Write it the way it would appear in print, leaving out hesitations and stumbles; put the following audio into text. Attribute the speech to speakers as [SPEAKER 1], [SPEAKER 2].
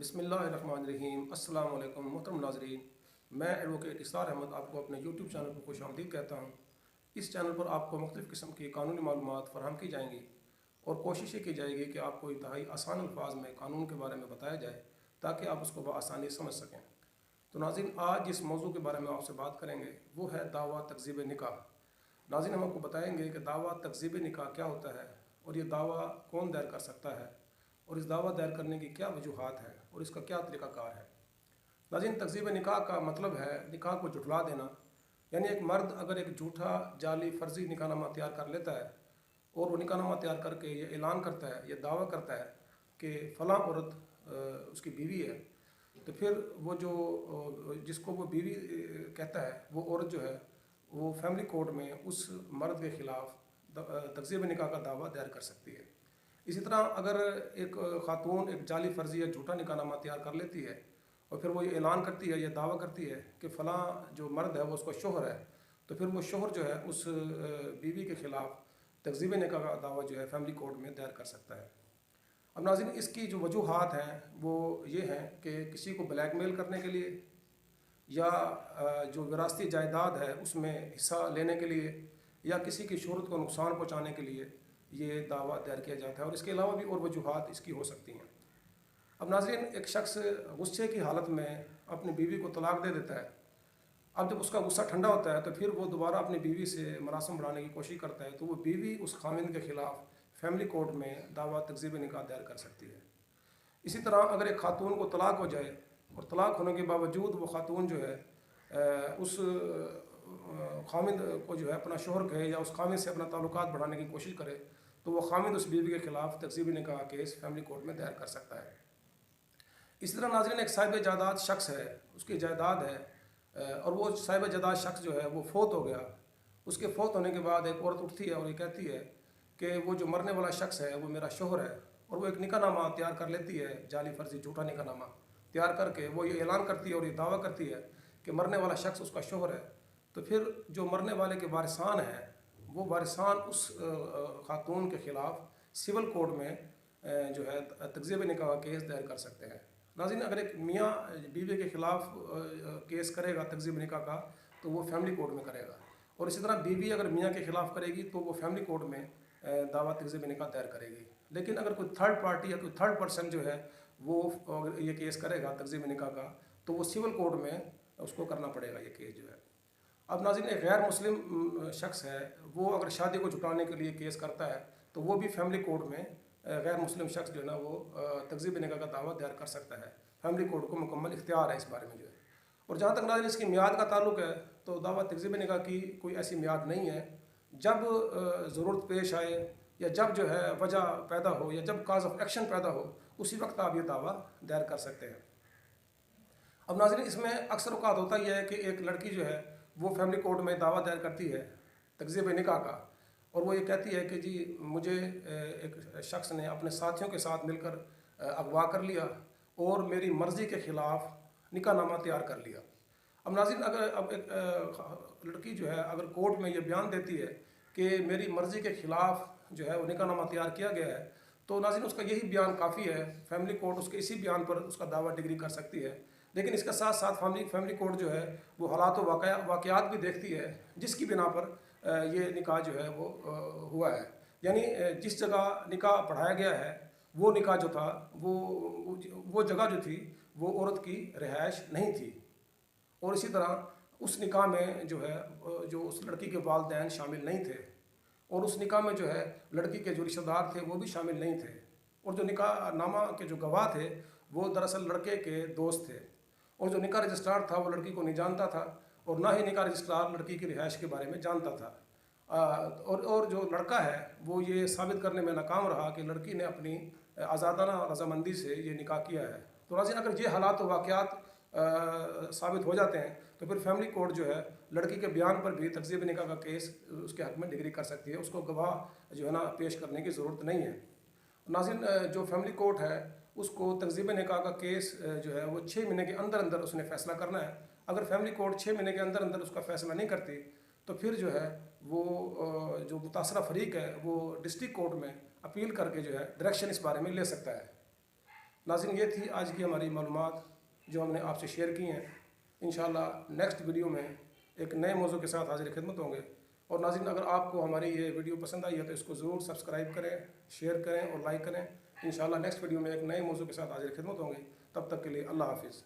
[SPEAKER 1] بسم اللہ الرحمن الرحیم۔ السلام علیکم محترم ناظرین، میں ایڈوکیٹ اسرار احمد آپ کو اپنے یوٹیوب چینل پر خوش آمدید کہتا ہوں۔ اس چینل پر آپ کو مختلف قسم کی قانونی معلومات فراہم کی جائیں گی اور کوشش یہ کی جائے گی کہ آپ کو انتہائی آسان الفاظ میں قانون کے بارے میں بتایا جائے تاکہ آپ اس کو بآسانی سمجھ سکیں۔ تو ناظرین، آج جس موضوع کے بارے میں آپ سے بات کریں گے وہ ہے دعویٰ تکذیب نکاح۔ ناظرین، ہم آپ کو بتائیں گے کہ دعویٰ تکذیب نکاح کیا ہوتا ہے اور یہ دعویٰ کون دائر کر سکتا ہے اور اس دعویٰ دائر کرنے کی کیا وجوہات ہیں اور اس کا کیا طریقہ کار ہے۔ ناظرین، تکذیب نکاح کا مطلب ہے نکاح کو جھٹلا دینا، یعنی ایک مرد اگر ایک جھوٹا جعلی فرضی نکاح نامہ تیار کر لیتا ہے اور وہ نکاح نامہ تیار کر کے یہ اعلان کرتا ہے، یہ دعویٰ کرتا ہے کہ فلاں عورت اس کی بیوی ہے، تو پھر وہ جو جس کو وہ بیوی کہتا ہے وہ عورت جو ہے وہ فیملی کورٹ میں اس مرد کے خلاف تکذیب نکاح کا دعویٰ دائر کر سکتی ہے۔ اسی طرح اگر ایک خاتون ایک جعلی فرضی یا جھوٹا نکاح نامہ تیار کر لیتی ہے اور پھر وہ یہ اعلان کرتی ہے، یہ دعویٰ کرتی ہے کہ فلاں جو مرد ہے وہ اس کا شوہر ہے، تو پھر وہ شوہر جو ہے اس بیوی کے خلاف تکذیب نکاح کا دعویٰ جو ہے فیملی کورٹ میں دائر کر سکتا ہے۔ اب ناظرین، اس کی جو وجوہات ہیں وہ یہ ہیں کہ کسی کو بلیک میل کرنے کے لیے، یا جو وراثتی جائیداد ہے اس میں حصہ لینے کے لیے، یا کسی کی شہرت کو نقصان پہنچانے کے لیے یہ دعویٰ دائر کیا جاتا ہے، اور اس کے علاوہ بھی اور وجوہات اس کی ہو سکتی ہیں۔ اب ناظرین، ایک شخص غصے کی حالت میں اپنی بیوی کو طلاق دے دیتا ہے۔ اب جب اس کا غصہ ٹھنڈا ہوتا ہے تو پھر وہ دوبارہ اپنی بیوی سے مراسم بڑھانے کی کوشش کرتا ہے، تو وہ بیوی اس خاوند کے خلاف فیملی کورٹ میں دعویٰ تکذیب نکاح دائر کر سکتی ہے۔ اسی طرح اگر ایک خاتون کو طلاق ہو جائے اور طلاق ہونے کے باوجود وہ خاتون جو ہے اس خاوند کو جو ہے اپنا شوہر کہے یا اس خاوند سے اپنا تعلقات بڑھانے کی کوشش کرے، تو وہ خاوند اس بیوی کے خلاف تکذیب نکاح کیس فیملی کورٹ میں دائر کر سکتا ہے۔ اسی طرح ناظرین، ایک صاحب جائیداد شخص ہے، اس کی جائیداد ہے اور وہ صاحب جائیداد شخص جو ہے وہ فوت ہو گیا۔ اس کے فوت ہونے کے بعد ایک عورت اٹھتی ہے اور یہ کہتی ہے کہ وہ جو مرنے والا شخص ہے وہ میرا شوہر ہے، اور وہ ایک نکاح نامہ تیار کر لیتی ہے، جعلی فرضی جھوٹا نکاح نامہ تیار کر کے وہ یہ اعلان کرتی ہے اور یہ دعویٰ کرتی ہے کہ مرنے والا شخص اس کا شوہر ہے۔ تو پھر جو مرنے والے کے وارثان ہیں وہ وارثان اس خاتون کے خلاف سول کورٹ میں جو ہے تکذیب نکاح کا کیس دائر کر سکتے ہیں۔ ناظرین، اگر ایک میاں بیوی کے خلاف کیس کرے گا تکذیب نکاح کا تو وہ فیملی کورٹ میں کرے گا، اور اسی طرح بیوی اگر میاں کے خلاف کرے گی تو وہ فیملی کورٹ میں دعویٰ تکذیب نکاح دائر کرے گی۔ لیکن اگر کوئی تھرڈ پارٹی یا کوئی تھرڈ پرسن جو ہے وہ یہ کیس کرے گا تکذیب نکاح کا تو وہ سول کورٹ میں اس کو کرنا پڑے گا یہ کیس جو ہے۔ اب ناظرین، ایک غیر مسلم شخص ہے، وہ اگر شادی کو جھٹانے کے لیے کیس کرتا ہے تو وہ بھی فیملی کورٹ میں غیر مسلم شخص جو ہے نا وہ تکذیب نکاح کا دعویٰ دائر کر سکتا ہے۔ فیملی کورٹ کو مکمل اختیار ہے اس بارے میں جو ہے۔ اور جہاں تک ناظرین اس کی میعاد کا تعلق ہے تو دعویٰ تکذیب نکاح کی کوئی ایسی میعاد نہیں ہے۔ جب ضرورت پیش آئے یا جب جو ہے وجہ پیدا ہو یا جب کاز آف ایکشن پیدا ہو، اسی وقت آپ یہ دعویٰ دائر کر سکتے ہیں۔ اب ناظرین، اس میں اکثر اوقات ہوتا یہ ہے کہ ایک لڑکی جو ہے وہ فیملی کورٹ میں دعویٰ دائر کرتی ہے تکذیب نکاح کا، اور وہ یہ کہتی ہے کہ جی مجھے ایک شخص نے اپنے ساتھیوں کے ساتھ مل کر اغوا کر لیا اور میری مرضی کے خلاف نکاح نامہ تیار کر لیا۔ اب ناظرین، اگر اب ایک لڑکی جو ہے اگر کورٹ میں یہ بیان دیتی ہے کہ میری مرضی کے خلاف جو ہے وہ نکاح نامہ تیار کیا گیا ہے، تو ناظرین اس کا یہی بیان کافی ہے۔ فیملی کورٹ اس کے اسی بیان پر اس کا دعویٰ ڈگری کر سکتی ہے، لیکن اس کے ساتھ ساتھ فیملی کورٹ جو ہے وہ حالات و واقعات بھی دیکھتی ہے جس کی بنا پر یہ نکاح جو ہے وہ ہوا ہے۔ یعنی جس جگہ نکاح پڑھایا گیا ہے وہ نکاح جو تھا وہ جگہ جو تھی وہ عورت کی رہائش نہیں تھی، اور اسی طرح اس نکاح میں جو ہے جو اس لڑکی کے والدین شامل نہیں تھے، اور اس نکاح میں جو ہے لڑکی کے جو رشتہ دار تھے وہ بھی شامل نہیں تھے، اور جو نکاح نامہ کے جو گواہ تھے وہ دراصل لڑکے کے دوست تھے، اور جو نکاح رجسٹرار تھا وہ لڑکی کو نہیں جانتا تھا، اور نہ ہی نکاح رجسٹرار لڑکی کی رہائش کے بارے میں جانتا تھا۔ اور جو لڑکا ہے وہ یہ ثابت کرنے میں ناکام رہا کہ لڑکی نے اپنی آزادانہ رضامندی سے یہ نکاح کیا ہے۔ تو ناظرین، اگر یہ حالات و واقعات ثابت ہو جاتے ہیں تو پھر فیملی کورٹ جو ہے لڑکی کے بیان پر بھی تکذیب نکاح کا کیس اس کے حق میں ڈگری کر سکتی ہے، اس کو گواہ جو ہے نا پیش کرنے کی ضرورت نہیں ہے۔ ناظرین، جو فیملی کورٹ ہے اس کو تکذیب نکاح کا کیس جو ہے وہ 6 مہینے کے اندر اندر اس نے فیصلہ کرنا ہے۔ اگر فیملی کورٹ 6 مہینے کے اندر اندر اس کا فیصلہ نہیں کرتی تو پھر جو ہے وہ جو متاثرہ فریق ہے وہ ڈسٹرکٹ کورٹ میں اپیل کر کے جو ہے ڈائریکشن اس بارے میں لے سکتا ہے۔ ناظرین یہ تھی آج کی ہماری معلومات جو ہم نے آپ سے شیئر کی ہیں. انشاءاللہ نیکسٹ ویڈیو میں ایک نئے موضوع کے ساتھ حاضر خدمت ہوں گے. اور ناظرین اگر آپ کو ہماری یہ ویڈیو پسند آئی ہے تو اس کو ضرور سبسکرائب کریں، شیئر کریں اور لائک کریں. انشاءاللہ نیکسٹ ویڈیو میں ایک نئے موضوع کے ساتھ حاضر خدمت ہوں گے. تب تک کے لیے اللہ حافظ.